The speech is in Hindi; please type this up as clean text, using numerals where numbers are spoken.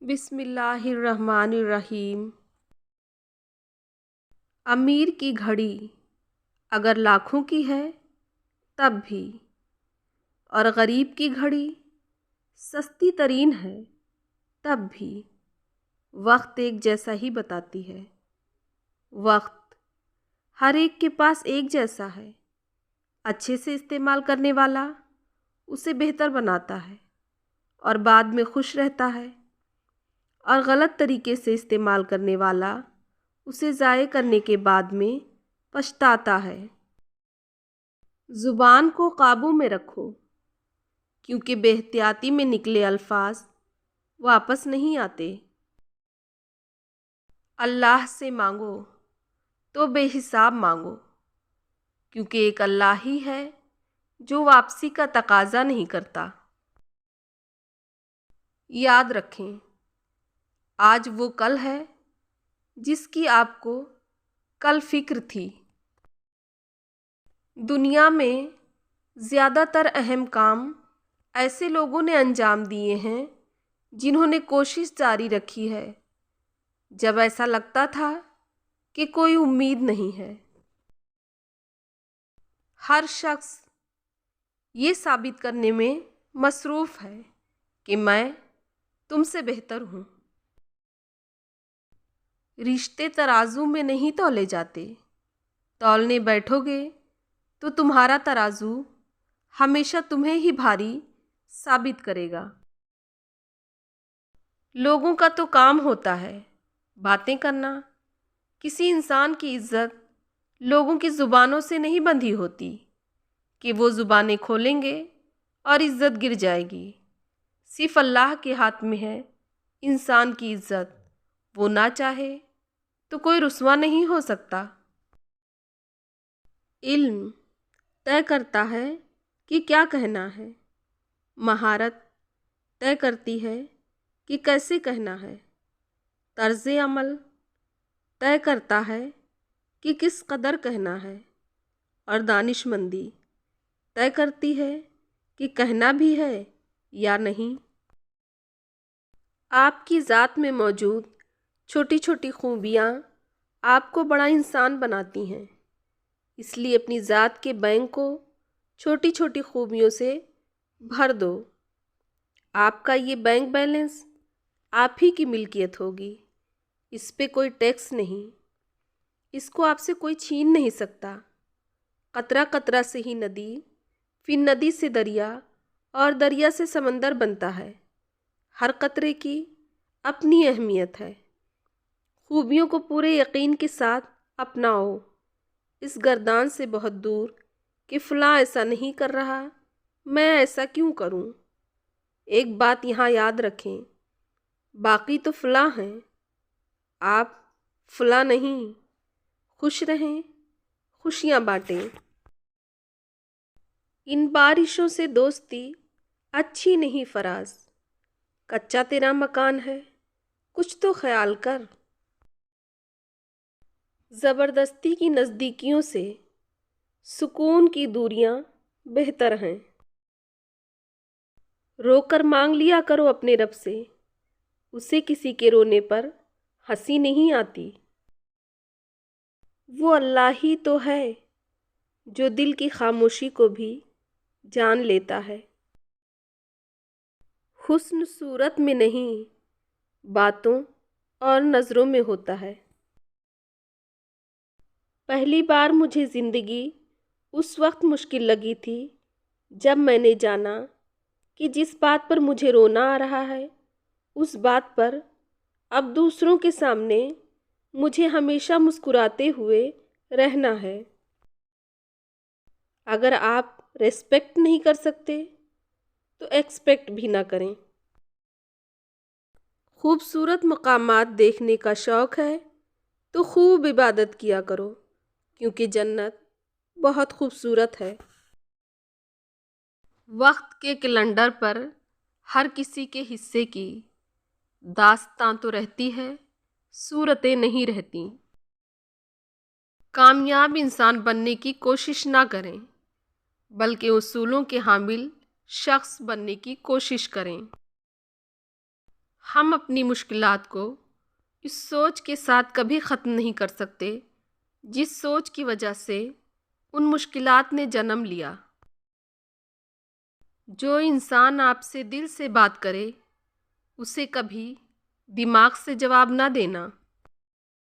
बिस्मिल्लाहिर्रहमानिर्रहीम। अमीर की घड़ी अगर लाखों की है तब भी, और गरीब की घड़ी सस्ती तरीन है तब भी, वक्त एक जैसा ही बताती है। वक्त हर एक के पास एक जैसा है। अच्छे से इस्तेमाल करने वाला उसे बेहतर बनाता है और बाद में खुश रहता है, और गलत तरीके से इस्तेमाल करने वाला उसे ज़ाये करने के बाद में पछताता है। ज़ुबान को काबू में रखो, क्योंकि बेहतियाती में निकले अल्फाज वापस नहीं आते। अल्लाह से मांगो तो बेहिसाब मांगो, क्योंकि एक अल्लाह ही है जो वापसी का तकाजा नहीं करता। याद रखें, आज वो कल है जिसकी आपको कल फिक्र थी। दुनिया में ज़्यादातर अहम काम ऐसे लोगों ने अंजाम दिए हैं जिन्होंने कोशिश जारी रखी है जब ऐसा लगता था कि कोई उम्मीद नहीं है। हर शख्स ये साबित करने में मसरूफ़ है कि मैं तुमसे बेहतर हूँ। रिश्ते तराजू में नहीं तौले जाते। तौलने बैठोगे तो तुम्हारा तराजू हमेशा तुम्हें ही भारी साबित करेगा। लोगों का तो काम होता है बातें करना। किसी इंसान की इज्जत लोगों की ज़ुबानों से नहीं बंधी होती कि वो ज़ुबानें खोलेंगे और इज्जत गिर जाएगी। सिर्फ अल्लाह के हाथ में है इंसान की इज्जत। वो ना चाहे तो कोई रुस्वा नहीं हो सकता। इल्म तय करता है कि क्या कहना है। महारत तय करती है कि कैसे कहना है। तर्ज़ अमल तय करता है कि किस कदर कहना है, और दानिशमंदी तय करती है कि कहना भी है या नहीं। आपकी ज़ात में मौजूद छोटी छोटी खूबियाँ आपको बड़ा इंसान बनाती हैं। इसलिए अपनी ज़ात के बैंक को छोटी छोटी खूबियों से भर दो। आपका ये बैंक बैलेंस आप ही की मिल्कियत होगी। इस पे कोई टैक्स नहीं। इसको आपसे कोई छीन नहीं सकता। कतरा कतरा से ही नदी, फिर नदी से दरिया, और दरिया से समंदर बनता है। हर कतरे की अपनी अहमियत है। खूबियों को पूरे यकीन के साथ अपनाओ, इस गर्दान से बहुत दूर कि फ़लाँ ऐसा नहीं कर रहा, मैं ऐसा क्यों करूं। एक बात यहाँ याद रखें, बाकी तो फ़लाँ हैं, आप फ़लाँ नहीं। खुश रहें, खुशियाँ बांटें। इन बारिशों से दोस्ती अच्छी नहीं फराज। कच्चा तेरा मकान है, कुछ तो ख्याल कर। ज़बरदस्ती की नज़दीकियों से सुकून की दूरियां बेहतर हैं। रोकर मांग लिया करो अपने रब से, उसे किसी के रोने पर हंसी नहीं आती। वो अल्लाह ही तो है जो दिल की खामोशी को भी जान लेता है। हुस्न सूरत में नहीं, बातों और नज़रों में होता है। पहली बार मुझे ज़िंदगी उस वक्त मुश्किल लगी थी जब मैंने जाना कि जिस बात पर मुझे रोना आ रहा है, उस बात पर अब दूसरों के सामने मुझे हमेशा मुस्कुराते हुए रहना है। अगर आप रेस्पेक्ट नहीं कर सकते तो एक्सपेक्ट भी ना करें। खूबसूरत मकामात देखने का शौक़ है तो खूब इबादत किया करो, क्योंकि जन्नत बहुत खूबसूरत है। वक्त के कैलेंडर पर हर किसी के हिस्से की दास्तां तो रहती है, सूरतें नहीं रहती। कामयाब इंसान बनने की कोशिश ना करें, बल्कि उसूलों के हामिल शख्स बनने की कोशिश करें। हम अपनी मुश्किलात को इस सोच के साथ कभी ख़त्म नहीं कर सकते जिस सोच की वजह से उन मुश्किलात ने जन्म लिया। जो इंसान आपसे दिल से बात करे उसे कभी दिमाग से जवाब ना देना।